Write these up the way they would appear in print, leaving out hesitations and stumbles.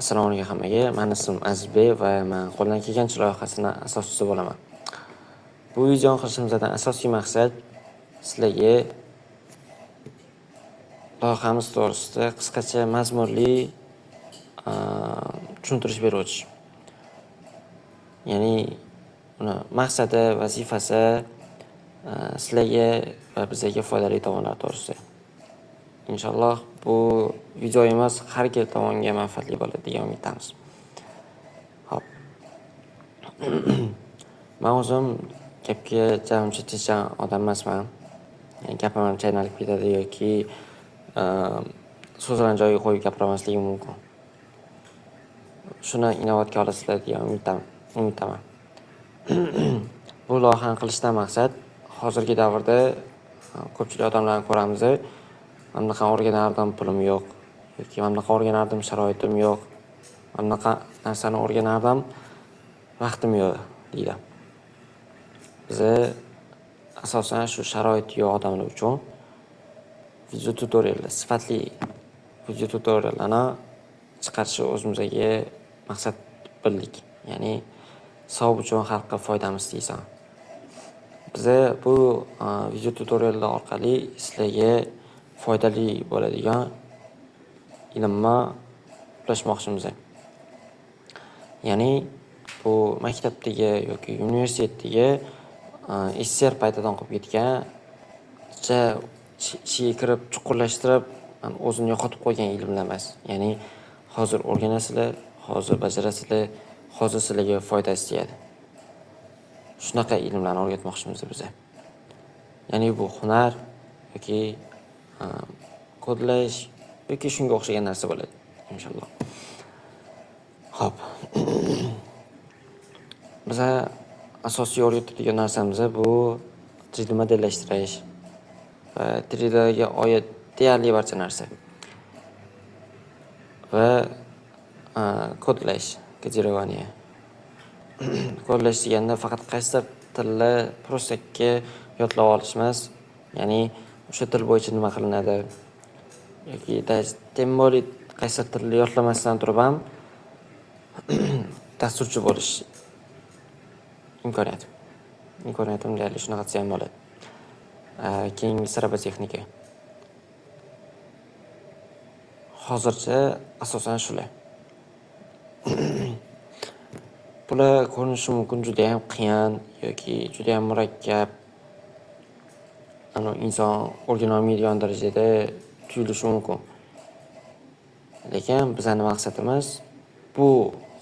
Assalomu alaykum hammaga. Men ismim Azizbek va men qo'ldan kelgancha loyihasini asoschisi bo'laman. Bu videoni qilishimizdan asosiy maqsad sizlarga loyihamiz to'g'risida qisqacha mazmunli tushuntirish berib o'tish. Ya'ni uni maqsadi, vazifasi sizlarga va bizlarga foydali tomonlar to'g'risida. Inshaalloh bu videomiz har ikki tomonga manfaatli bo'ladi degan umiddamiz. Xo'p. Men o'zim gapga jamchi tejam odam emasman. Ya'ni gapim ham chaynalib ketadi yoki so'zlarni joyiga qo'yib gapirmasligim mumkin. Shuni inobatga olasizlar degan umiddaman. Bu loyihani qilishdan maqsad hozirgi davrda ko'pchilik odamlarni ko'ramiz. Mana bunaqa o'rganardim, pulim yo'q yoki mana bunaqa o'rganardim, sharoitim yo'q. Mana bunaqa narsani o'rganardim, vaqtim yo'q deydi. Biz asosan shu sharoiti yo'q odamlar uchun video tutoriallar, sifatli video tutoriallarni chiqarishni o'zimizga maqsad bildik. Ya'ni savob uchun xalqqa foydamiz deysan. Biz bu video tutoriallar orqali sizlarga foydali bo'ladigan ilmni ulashmoqchimiz. Ya'ni bu maktabdagi yoki universitetdagi SSR paytidan qolib ketgan, ichiga kirib chuqurlashtirib o'zini yo'qotib qo'ygan ilmlar emas. Ya'ni hozir o'rganasizlar, hozir bajarasizlar, hozir sizlarga foydasi tegadi. Shunaqa ilmlarni o'rgatmoqchimiz biz. Ya'ni bu hunar yoki kodlash yoki shunga o'xshagan narsa bo'ladi, inshaalloh. Xo'p. Biz asosiy o'rgatadigan narsamiz bu 3D modellashtirish va 3D ga oid deyarli barcha narsa. Va kodlash, kodirowaniya. Kodlash deganda faqat qaysidir tilni prostakka yodlab olish emas, ya'ni o'sha til bo'yicha nima qilinadi yoki tем более qaysidir tilni yodlamasdan turib ham dasturchi bo'lish imkoniyatim deyarli shunaqa desa ham bo'ladi. Keyingisi robotexnika. Hozircha asosan shular. Bular ko'rinishi mumkin juda ham qiyin yoki juda ham murakkab. Inson o'rgana olmaydigan darajada tuyulishi mumkin. Lekin bizning maqsadimiz bu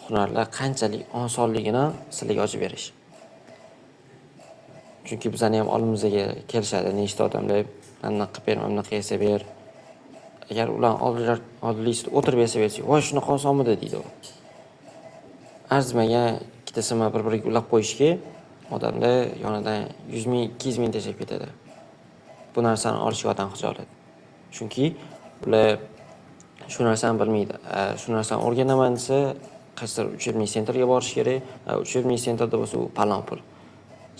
hunarlar qanchalik osonligini sizlarga ochib berish. Chunki bizning ham oldimizga kelishadi nechta odamlar, mana qilib ber, mana qilib yasa ber. Agar ular oldingizda o'tirib yasa bersa, "Voy, shunaqa osonmidi?" deydi u. Arzimagan ikkitasini bir-biriga ulab qo'yishga odamlar yonidan 100 ming, 200 ming tashab ketadi. Bu narsani olishga odam xijolat. Chunki ular shu narsani bilmaydi. Shu narsani o'rganaman desa, qaysidir uchirma sentrga borish kerak. Uchirma sentrda bo'lsa u palon pul.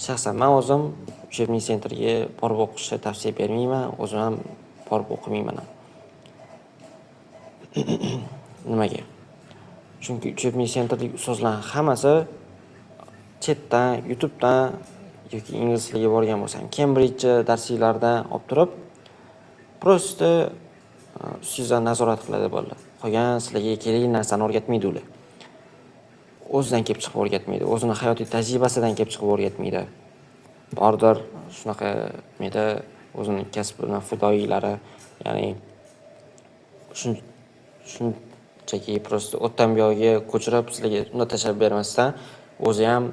Shaxsan men o'zim uchirma sentrga borib o'qishni tavsiya bermayman, o'zim ham borib o'qimayman. Nimaga? Chunki uchirma sentrlik ustozlarning hammasi chetdan, YouTubedan yoki ingliz tiliga borgan bo'lsam, Cambridge darsliklaridan olib turib, prosta ustingizdan nazorat qiladi bo'ladi. Qolgan sizlarga kerakli narsani o'rgatmaydi ular. O'zidan kelib chiqib o'rgatmaydi, o'zining hayotiy tajribasidan kelib chiqib o'rgatmaydi. Bordir shunaqa meda o'zining kasbining fidoyilari, ya'ni shunchaki prosta o'tdan buyoqqa ko'chirib sizlarga uni tashlab bermasdan, o'zi ham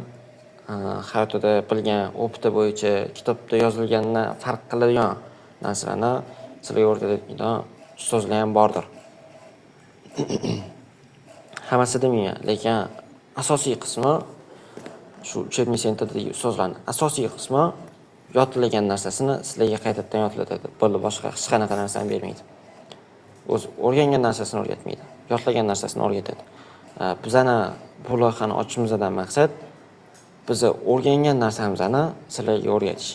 hayotida bilgan opiti bo'yicha kitobda yozilgandan farq qiladigan narsalarni sizlarga o'rgatadigan ustozlar ham bordir. Hammasi demayman, lekin asosiy qismi shu uchirma sentrdagi ustozlarning asosiy qismi yodlagan narsasini sizlarga qaytadan yodlatadi. Bo'ldi, boshqa hech qanaqa narsani bermaydi. O'zi o'rgangan narsasini o'rgatmaydi, yodlagan narsasini o'rgatadi. Bizani bu loyihani ochishimizdan maqsad biz o'rgangan narsamizni sizlarga o'rgatish,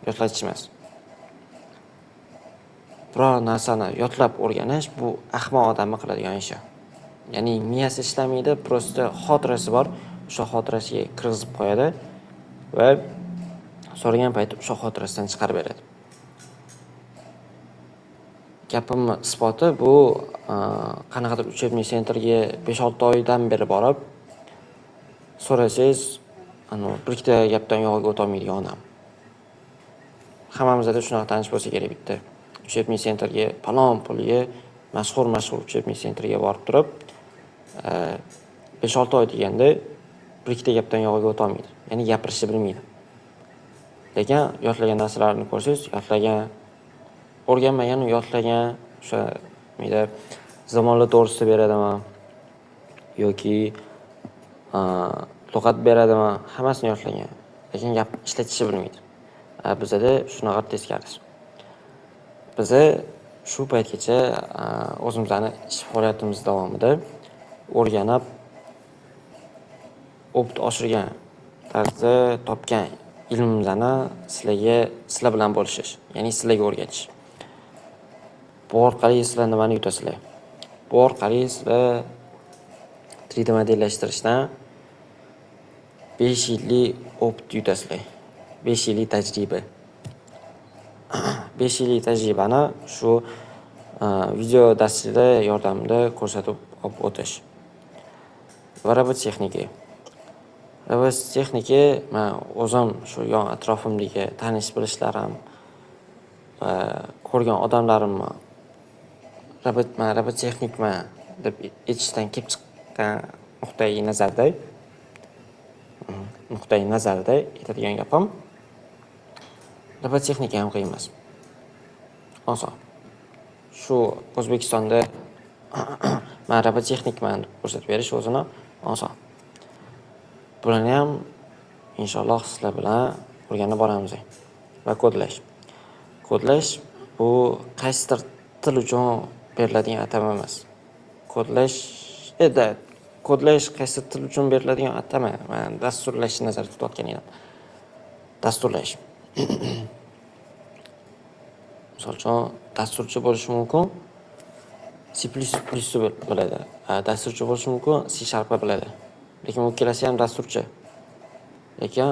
yodlatish emas. Biror narsani yodlab o'rganish bu ahmoq odamning qiladigan ishi. Ya'ni miyasi ishlamaydi, prosta xotirasi bor. O'sha xotirasiga kirgizib qo'yadi va so'ragan payti o'sha xotirasidan chiqarib beradi. Gapimni isboti bu qanaqadir uchebniy sentrga 5-6 oydan beri borib so'rasangiz, bir ikkita gapdan yog'iga o'tolmaydigan odam. Hammamizda shunaqa tanish bo'lsa kerak bitta. Uchebniy sentrga palon pulga mashhur uchebniy sentrga borib turib, 5-6 oy deganda bir ikkita gapdan yog'iga o'tolmaydi. Ya'ni gapirishni bilmaydi. Lekin yodlagan narsalarini ko'rsangiz, o'rganmagan, yodlagan, o'sha menda zamonlar to'g'risida beradimi yoki lug'at beradimi, hammasini yodlagan. Lekin gap ishlatishni bilmaydi. Bizda shunaqa teskarisi. Biz shu paytgacha o'zimizning ish faoliyatimiz davomida o'rganib, opit oshirgan tarzda topgan ilmimizni sizlar bilan bo'lishish, ya'ni sizlarga o'rgatish. Bu orqali sizlar nimani yutasizlar? Bu orqali sizlar 3D modellashtirishdan 5 yillik opit yutasizlar. 5 yillik tajriba. 5 yillik tajribani shu video darslar yordamida ko'rsatib o'tish. Va robototexnika. Robototexnika men o'zim shu yon atrofimdagi tanish bilishlarim va ko'rgan odamlarimni robototexnikman deb aytishdan kelib chiqqan nuqtai nazarda aytadigan gapim, robototexnika ham qiyin emas. Oson. Shu O'zbekistonda men robototexnikman deb ko'rsatib berish o'zini oson. Bularni ham inshaalloh sizlar bilan o'rganib boramiz. Va kodlash. Kodlash bu qaysidir til uchun beriladigan atama emas. Kodlash qaysi til uchun beriladigan atama. Men dasturlashni nazarda tutayotgan edim. Dasturlash. Misol uchun dasturchi bo'lish mumkin, C++ biladi. Dasturchi bo'lish mumkin, C# biladi. Lekin u kelasi ham dasturchi. Lekin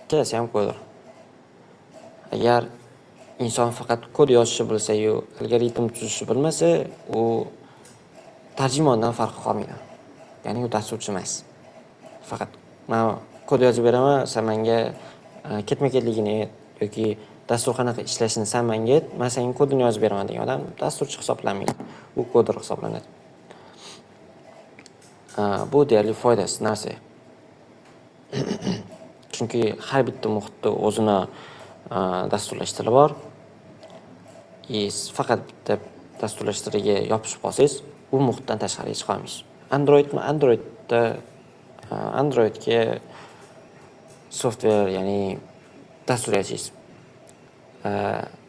kelasi ham koder. Agar inson faqat kod yozishni bilsa-yu, algoritm tuzishni bilmasa, u tarjimondan farqi qolmaydi. Ya'ni u dasturchi emas. Faqat men kod yozib beraman, sen menga ketma-ketligini yoki dastur qanaqa ishlashini sen menga ayt, men senga kodini yozib beraman degan odam dasturchi hisoblanmaydi. U koder hisoblanadi. Bu deyarli foydasiz narsa. Chunki har bitta muhitda o'zini dasturlash tili bor. Siz faqat bitta dasturlash tiliga yopishib qolsangiz, u muhitdan tashqariga chiqa olmaysiz. Androidga software, ya'ni dastur yasaysiz.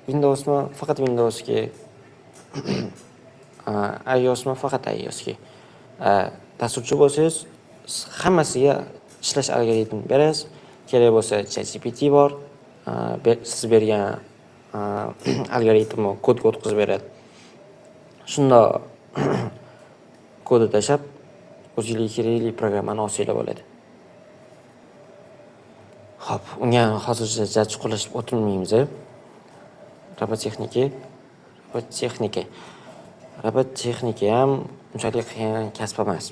Windowsmi faqat Windowsga, iOSmi faqat iOSga. Dasturchi bo'lsangiz, hammasiga ishlash algoritmini berasiz. Kerak bo'lsa ChatGPT bor. Siz bergan algoritmni kodga o'tkazib beradi. Shunda kodni tashab, o'zingizga kerakli programmani olsanglar bo'ladi. Xo'p, unga hozircha jaj qo'llashib o'tirmaymiz. Robototexnika ham unchalik qiyin kasb emas.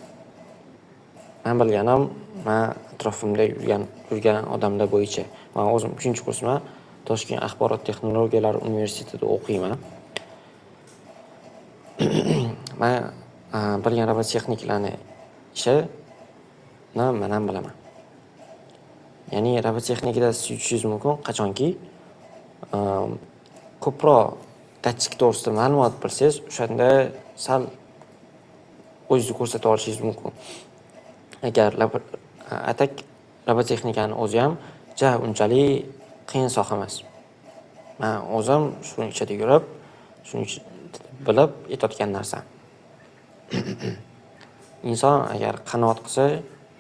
Men bilganim, men atrofimda yurgan odamlar bo'yicha. Men o'zim 3-kursman, Toshkent axborot texnologiyalari universitetida o'qiyman. Men bilgan robototexniklarni ishini men ham bilaman. Ya'ni robototexnikada siz yutishingiz mumkin, qachonki ko'proq datchik to'g'risida ma'lumot bilsangiz, o'shanda sal o'zingizni ko'rsata olishingiz mumkin. Agar robototexnikani o'zi ham unchalik qiyin soha emas. Men o'zim shuning ichida yurib, shuning bilib aytayotgan narsam. Inson agar qanoat qilsa,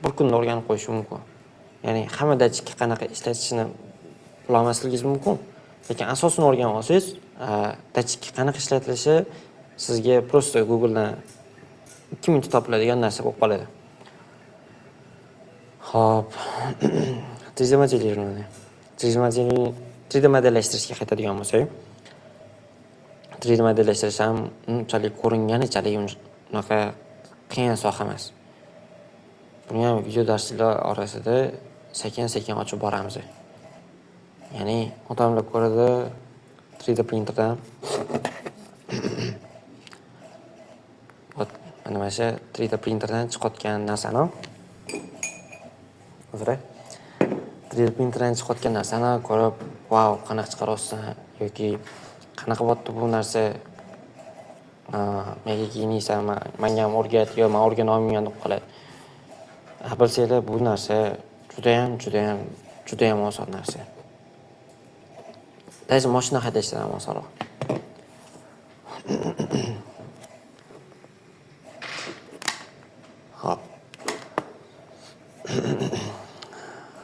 bir kunda o'rganib qo'yishi mumkin. Ya'ni hamma datchikni qanaqa ishlatishini bilmasligingiz mumkin. Lekin asosini o'rganib olsangiz, datchikni qanaqa ishlatilishi sizga prosta Googledan 2 minutda topiladigan narsa bo'lib qoladi. Xo'p. 3D modelирование. 3D modellashtirishga qaytadigan bo'lsak, 3D modellashtirish ham unchalik ko'ringanichalik unaqa qiyin soha emas. Buni ham video darslar orasida sekin-sekin ochib boramiz. Ya'ni odamlar ko'radi 3D printerdan mana o'sha 3D printerdan chiqayotgan narsani 3D printerdan chiqayotgan narsani ko'rib, "Vau, qanaqa chiqaryapsan" yoki "Qanaqa bo'pti bu narsa? Menga kiyinaysan, menga ham o'rgat" yo "Men o'rgana olmayman" deb qoladi. Bilsanglar, bu narsa judayam oson narsa. Даже mashina haydashdan ham osonroq. Hop.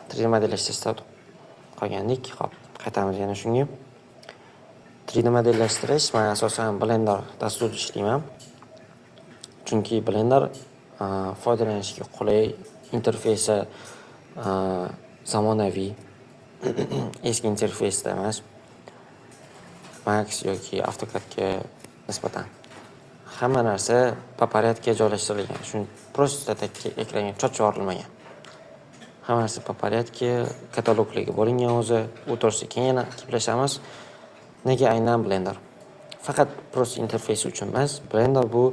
3D modellashtirishda qolgandik. Hop, qaytamiz yana shunga. 3D modellashtirish men asosan Blender dasturida ishlayman. Chunki Blender foydalanishga qulay, interfeysi zamonaviy, eski interfeysda emas. Max yoki AutoCADga nisbatan hamma narsa po порядке joylashtirilgan. Shuni просто ekranga cho'chib yuborilmagan. Hamma narsa po порядке kataloglarga bo'lingan o'zi. U to'g'risida keyin yana gaplashamiz. Nega aynan Blender? Faqat просто interfeysi uchun emas. Blender bu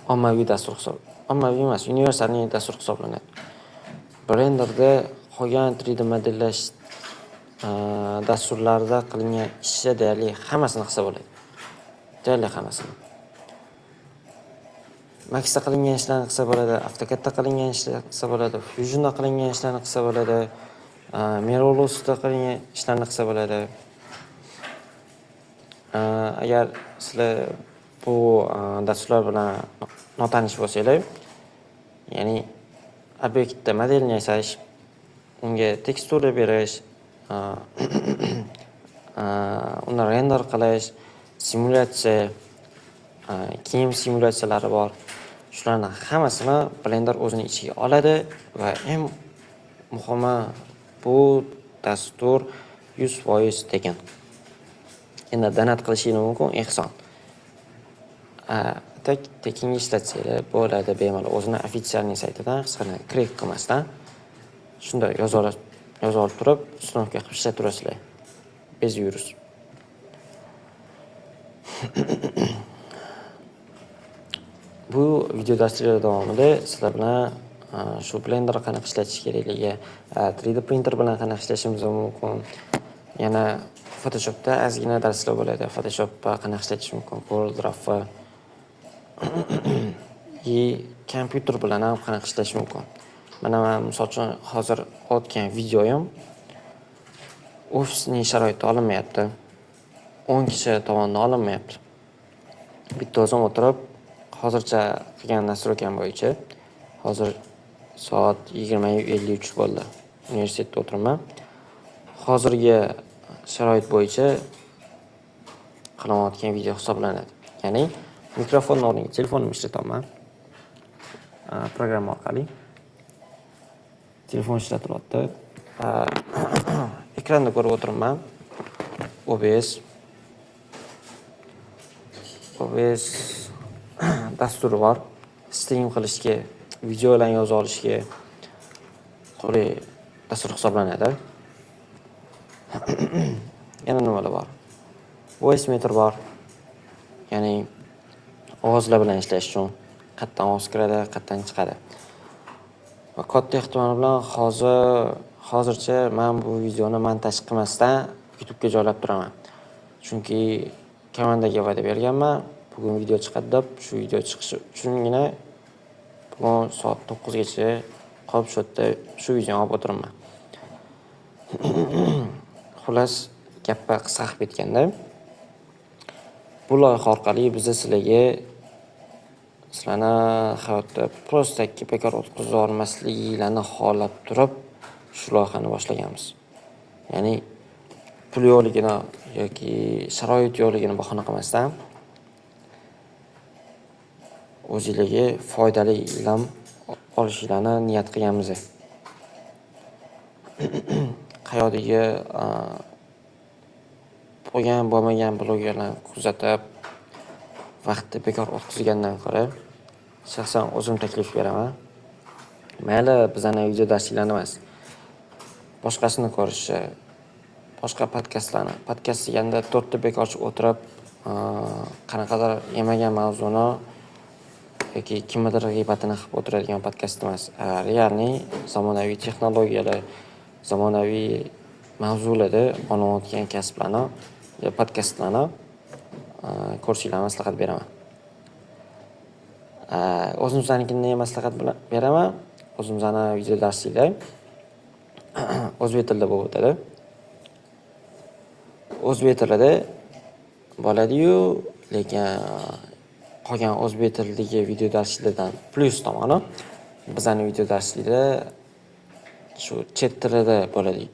ommaviy dastur hisoblanadi. Ommaviy emas, universal dastur hisoblanadi. Blenderda qolgan 3D modellash dasturlarda qilingan ishni deyarli hammasini qilsa bo'ladi. Deyarli hammasini. Maxda qilingan ishlarni qilsa bo'ladi, AutoCADda qilingan ishlarni qilsa bo'ladi, Fusionda qilingan ishlarni qilsa bo'ladi, Mirrorlessda qilingan ishlarni qilsa bo'ladi. Agar sizlar bu dasturlar bilan notanish bo'lsanglar, ya'ni obyektda modelni yasash, unga tekstura berish, uni render qilish, simulyatsiya, kiyim simulyatsiyalari bor. Shularning hammasini Blender o'zining ichiga oladi va eng muhimi bu dastur 100% tekin. Endi donat qilishingiz mumkin, ehson. Tekin ishlatsanglar bo'ladi bemalol. O'zining ofitsialniy saytidan hech qanday klik qilmasdan shunday yozib turib, uстановка qilib ishlatib turasizlar. Bez virus. Bu video darslar davomida sizlar bilan shu Blender qanaqa ishlatish kerakligi, 3D printer bilan qanaqa ishlashimiz mumkin, yana Photoshopda ozgina darslar bo'ladi. Photoshopda qanaqa ishlatish mumkin, CorelDRAW kompyuter bilan ham qanaqa ishlash mumkin. Mana men misol uchun hozir otgan videoyim ofisning sharoitida olinmayapti. 10 kishi tomonidan olinmayapti. Bitta o'zim o'tirib, hozircha qilgan nastroykam bo'yicha, hozir soat 20:53 bo'ldi. Universitetda o'tiraman. Hozirgi sharoit bo'yicha qilayotgan video hisoblanadi. Ya'ni mikrofon o'rniga telefonimni ishlataman. Programma orqali telefon ishlatilyapti. Ekranda ko'rib o'tiraman. OBS dasturi bor. Stream qilishga, videolarni yozib olishga qulay dastur hisoblanadi. Yana nimalar bor? Voice meter bor. Ya'ni ovozlar bilan ishlash uchun qayerdan ovoz kiradi, qayerdan chiqadi. Va katta ehtimol bilan hozircha men bu videoni montaj qilmasdan YouTube'ga joylab turaman. Chunki komandaga va'da berganman, bugun video chiqadi deb, shu video chiqishi uchungina bugun soat 9 gacha qolib shu yerda shu videoni olib o'tiraman. Xullas, gapga qisqa qilib ketganda, bu loyiha orqali biz sizlarni hayotda prosta bekor o'tkazib yubormasliklarini xohlab turib shu loyihani boshlaganmiz. Ya'ni pul yo'qligini yoki sharoit yo'qligini bahona qilmasdan o'zingizga foydali ilm olishinglarni niyat qilganmiz. Hayotga bo'lgan bo'lmagan blogerlarni kuzatib, vaqtni bekor o'tkazgandan ko'ra, shaxsan o'zim taklif beraman. Mayli bizani video darsliklarni emas, boshqasini ko'rishni, boshqa podkast deganda to'rtta bekorchi o'tirib, qanaqadir yemagan mavzuni yoki kimnidir g'iybatini qilib o'tiradigan podkast emas. Realniy zamonaviy texnologiyalar, zamonaviy mavzularda olinayotgan kasblarni, podkastlarni ko'rishinglarni maslahat beraman. O'zimiznikini maslahat beraman. O'zimizni video darsliklar o'zbek tilida bo'lib o'tadi. O'zbek tilida bo'ladi-yu, lekin qolgan o'zbek tilidagi video darsliklardan plus tomoni bizning video darsliklar shu chet tilida bo'ladi.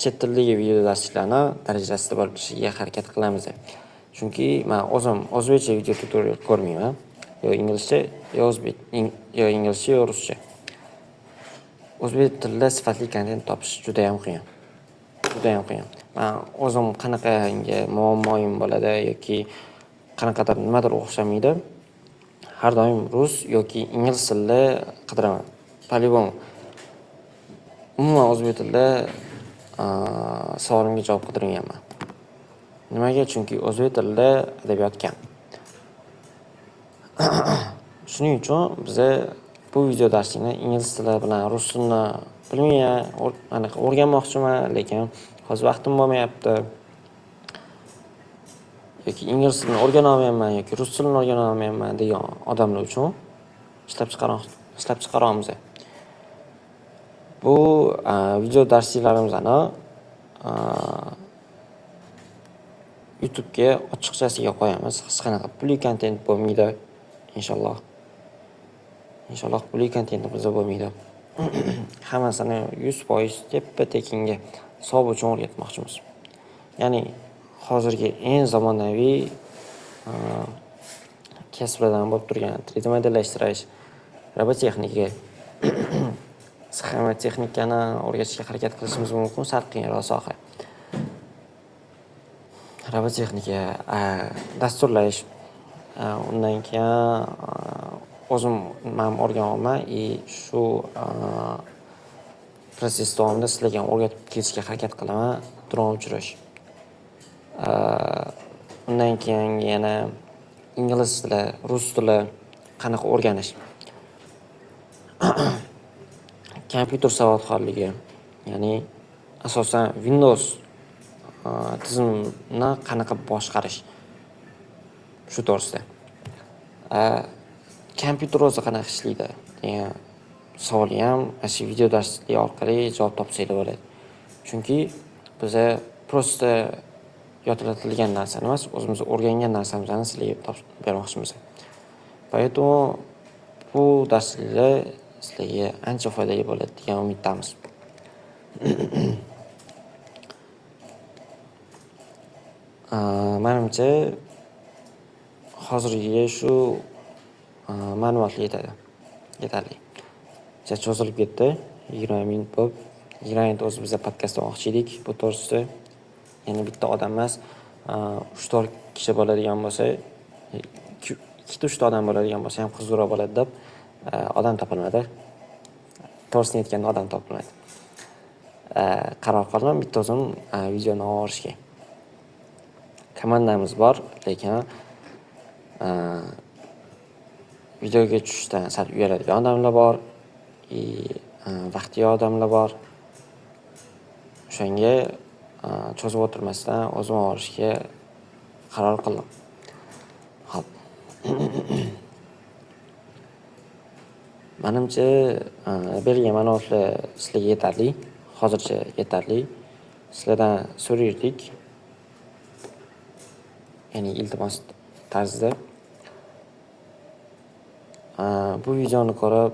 Chet tilidagi video darsliklarni darajasida bo'lishiga harakat qilamiz. Chunki men o'zim o'zbekcha video tutorial ko'rmayman. Yo inglizcha, yo o'zbek, yo inglizcha, yo ruscha. O'zbek tilida sifatli kontent topish juda ham qiyin. Men o'zim qanaqangi muammoim bo'ladi yoki qanaqadir nimadir o'xshamaydi, har doim rus yoki ingliz tilida qidiraman. По-любому. Umuman o'zbek tilida savolimga javob qidirganman. Nimaga? Chunki o'zbek tilida adabiyot kam. Shuning uchun biz bu video darslikni ingliz tili bilan rus tilini bilmayman, o'rganmoqchiman, lekin hozir vaqtim bo'lmayapti. Yoki ingliz tilini o'rgana olmayman yoki rus tilini o'rgana olmayman degan odamlar uchun ishlab chiqaramiz. Bu video darsliklarimizni YouTube'ga ochiqchasiga qo'yamiz. Hech qanaqa pulli kontent bo'lmaydi, inshaalloh. Inshaalloh pulli kontentimiz bo'lmaydi. Hammasini 100% teppa-tekinga hisob uchun o'rgatmoqchimiz. Ya'ni hozirgi eng zamonaviy kasblardan bo'lib turgan 3D modellashtirish, robotexnika, sxema texnikani o'rgatishga harakat qilishimiz mumkin, sal qiyinroq soha. Robotexnika, dasturlash, undan keyin o'zim ham o'rganyapman shu proses davomida sizlarga o'rgatib ketishga harakat qilaman. Dron uchirish. Undan keyin yana ingliz tili, rus tili qanaqa o'rganish. Kompyuter savodxonligi, ya'ni asosan Windows tizimini qanaqa boshqarish. Shu to'g'risida. Kompyuter o'zi qanaqa ishlaydi degan savolga ham shu video darslik orqali javob topsanglar bo'ladi. Chunki biz prosta yodlatilgan narsani emas, o'zimiz o'rgangan narsamizni sizlarga bermoqchimiz. Поэтому bu darsliklar sizlarga ancha foydali bo'ladi degan umiddamiz. Menimcha hozirga shu ma'lumotlar yetarli. Cho'zilib ketdi. 20 minut bo'lib, 20 minut o'zi biz podkast olmoqchi edik. Bu to'g'risida yana bitta odam emas, 3-4 kishi bo'ladigan bo'lsa, 2-3 odam bo'ladigan bo'lsa ham qizroq bo'ladi deb odam topilmadi. To'g'risini aytganda odam topilmadi. Qaror qildim bitta o'zim videoni olishga. Komandamiz bor, lekin videoga tushishdan sal uyaladigan odamlar bor, vaqti yo'q odamlar bor. O'shanga cho'zib o'tirmasdan o'zim olishga qaror qildim. Xo'p. Menimcha bergan ma'lumotlar sizlarga yetarli, hozircha yetarli. Sizlardan so'raydik. Ya'ni iltimos tarzida bu videoni ko'rib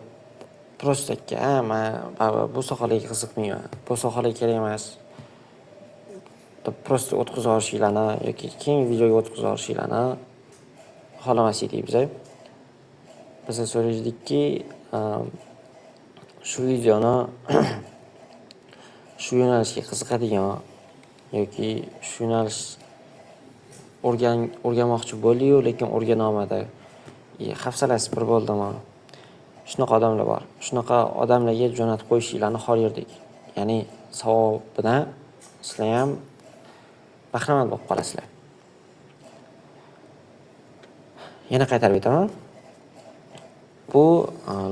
prostaga men bu sohaga qiziqmayman, bu sohaga kerak emas deb prosta o'tkazib olishinglarni yoki keng videoga o'tkazib olishinglarni xohlamas edik biz. biz so'raylikki, shu videoni shu yo'nalishga qiziqadigan yoki shu yo'nalish o'rganmoqchi bo'ldi-yu, lekin o'rgana olmadi. Hafsalasi bir bo'ldimi? Shunaqa odamlar bor. Shunaqa odamlarga jo'natib qo'yishinglarni xor yerdik. Ya'ni savobidan sizlar ham bahramand bo'lib qolasizlar. Yana qaytarib aytaman. Bu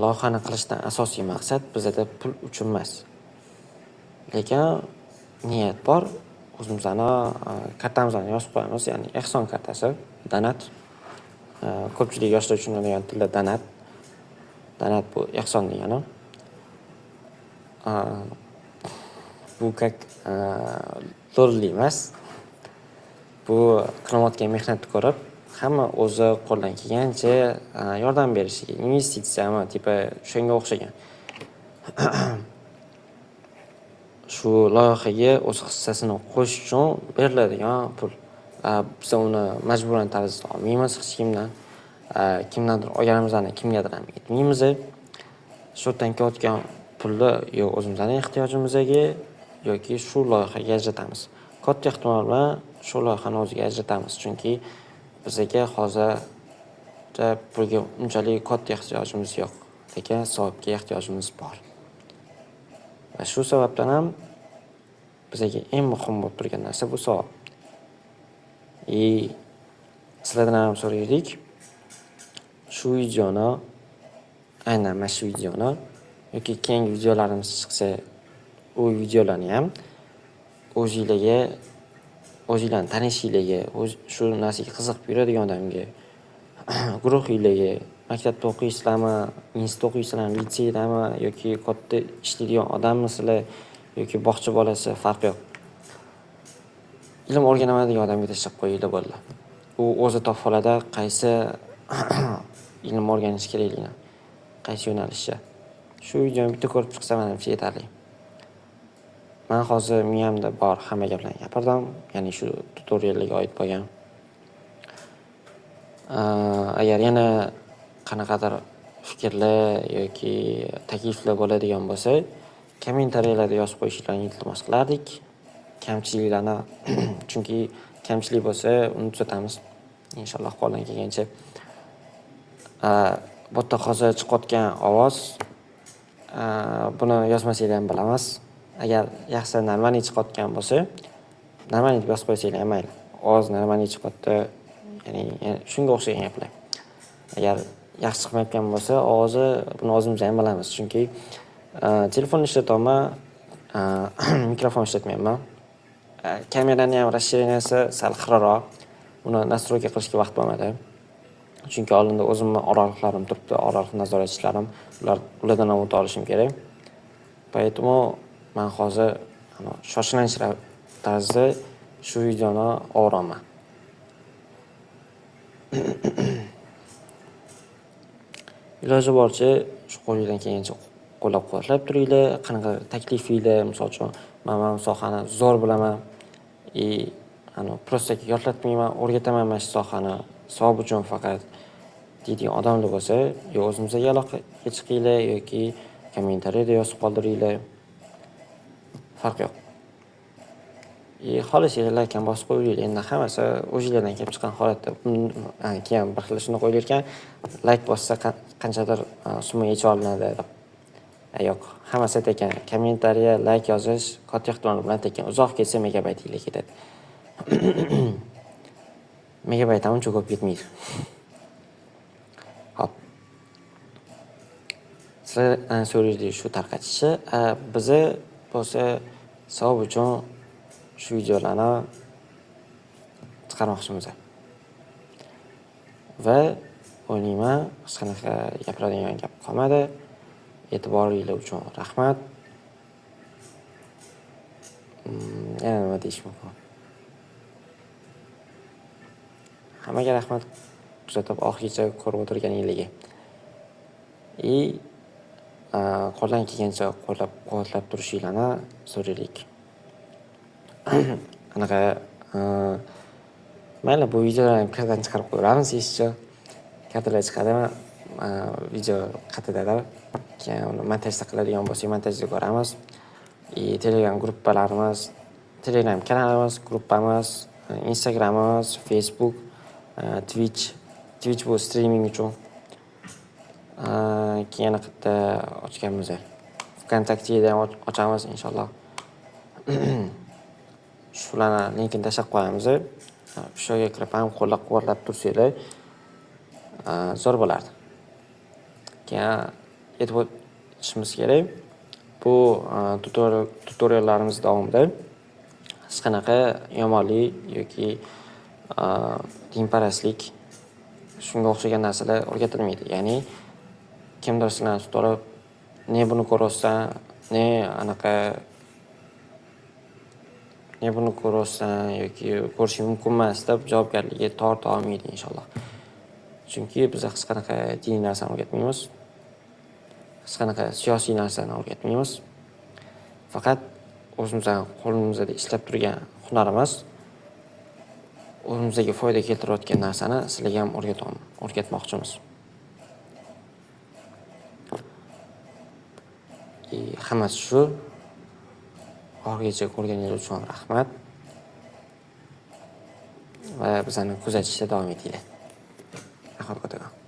loyihani qilishdan asosiy maqsad bizda pul uchun emas. Lekin niyat bor. O'zimizni kartamizdan yozib qo'yamiz, ya'ni ehson kartasi, donat. Ko'pchilik yoshlar tushunadigan tilda donat. Donat bu ehson degani. Bu lo'rli emas. Bu qilayotgan mehnatni ko'rib, hamma o'zi qo'ldan kelgancha yordam berishiga, investitsiyami, tipa shunga o'xshagan. Shu loyihaga o'z hissasini qo'shish uchun beriladigan pul. Biz uni majburan tarzda olmaymiz hech kimdan. Kimdandir olganimizni kimgadir ham aytmaymiz. Shu yerdan kelayotgan pulni yo o'zimizning ehtiyojimizga yoki shu loyihaga ajratamiz. Katta ehtimol bilan shu loyihani o'ziga ajratamiz, chunki bizga hozirda pulga unchalik katta ehtiyojimiz yo'q, lekin savobga ehtiyojimiz bor. Va shu sababdan ham bizga eng muhim bo'lib turgan narsa bu savob. Sizlardan ham so'raylik. Shu videoni, aynan mana shu videoni yoki keyingi videolarimiz chiqsa, u videolarni ham o'zinglarni tanishinglarga, shu narsaga qiziqib yuradigan odamga, guruhinglarga, maktabda o'qiysizlarmi, institutda o'qiysizlarmi, litseydami yoki katta ishlaydigan odammisizlar yoki bog'cha bolasi, farqi yo'q. Ilm o'rganaman degan odamga tashlab qo'yinglar bo'ldi. U o'zi topib oladi qaysi ilm o'rganish kerakligini, qaysi yo'nalishga. Shu videoni bitta ko'rib chiqsa menimcha yetarli. Men hozir miyamda bor hamma gaplarni gapirdim, ya'ni shu tutorialga oid bo'lgan. Agar yana qanaqadir fikrlar yoki takliflar bo'ladigan bo'lsa, kommentariyalarda yozib qo'yishingizni iltimos qilardik. Kamchiliklarni, chunki kamchilik bo'lsa, uni tuzatamiz. Inshaalloh qo'ldan kelgancha. Bu yerda hozir chiqayotgan ovoz, buni yozmasanglar ham bilamiz. Agar yaxshi normaliy chiqayotgan bo'lsa, normaliy deb yozib qo'ysanglar ham mayli. Ovoz normaliy chiqyapti, ya'ni shunga o'xshagan gaplar. Agar yaxshi chiqmayotgan bo'lsa, ovozi buni o'zimiz ham bilamiz, chunki telefon ishlatyapman, mikrofon ishlatmayapman. Kameraning ham расширенияsi sal xiraroq. Uni настройка qilishga vaqt bo'lmadi. Chunki oldinda o'zimning oraliqlarim turibdi, oraliq nazoratchilarim, ulardan ham o'ta olishim kerak. Поэтому men hozir shoshilinch tarzda shu videoni o'raman. Iloji boricha shu qo'lingizdan kelgancha qo'llab-quvvatlab turinglar. Qanaqa taklifinglar, misol uchun, men sohani zo'r bilaman, просто yodlatmayman, o'rgataman mana shu sohani, savob uchun faqat deydigan odamlar bo'lsa, yo o'zimizga aloqaga chiqinglar yoki kommentariyada yozib qoldiringlar. Farq yo'q. Xohlasanglar like ham bosib qo'yinglar. Endi hammasi o'zingizlardan kelib chiqqan holatda keyin bir xil shuni qo'yar ekan, like bossa qanchadir summa yecha olinadi deb. Yo'q, hammasi tekin. Kommentariya, like yozish katta ehtimol bilan tekin. Uzoq ketsa megabaytga ketadi. Megabayt ham uncha ko'p ketmaydi. Hop. Sizlar so'raydi shu tarqatishi, bizni bo'lsa savob uchun shu videolarni chiqarmoqchimiz. Va o'ylayman, hech qanaqa gapiradigan gap qolmadi. E'tiboringiz uchun rahmat. Yana nima deyish mumkin? Hammaga rahmat kuzatib oxirigacha ko'rib o'tirganingizga. Qo'ldan kelgancha qo'llab-quvvatlab turishinglarni so'raylik. Anaqa mayli bu videolarni qayerdan chiqarib qo'yamiz, hech kadrlar chiqadimi? video qatidadir. Keyin uni montajda qiladigan bo'lsak, montajda ko'ramiz. Telegram gruppalarimiz, Telegram kanalimiz, gruppamiz, Instagramimiz, Facebook, Twitch. Twitch bu streaming uchun. Keyin yana qayerda ochganmiz. VKontakteda ham ochamiz inshaalloh. Shularni linkini tashlab qo'yamiz. Shu yerga kirib ham qo'llab-quvvatlab tursanglar zo'r bo'lardi. Keyin aytib o'tishimiz kerak. Bu tutoriallarimiz davomida hech qanaqa yomonlik yoki dinparastlik shunga o'xshagan narsalar o'rgatilmaydi. Ya'ni kimdir sizlarni tutorib, ne buni ko'rsan, ne buni ko'rsan yoki ko'rishing mumkin emas deb javobgarlikka torta olmaydi inshaalloh. Chunki biz hech qanaqa diniy narsani o'rgatmaymiz. Hech qanaqa siyosiy narsani o'rgatmaymiz. Faqat o'zimizdan qo'limizda ishlab turgan hunarimiz, o'zimizga foyda keltirayotgan narsani sizlarga ham o'rgatmoqchimiz. Hammasi shu. Oxirigacha ko'rganingiz uchun rahmat. Va bizani kuzatishda davom etinglar. Rahmat.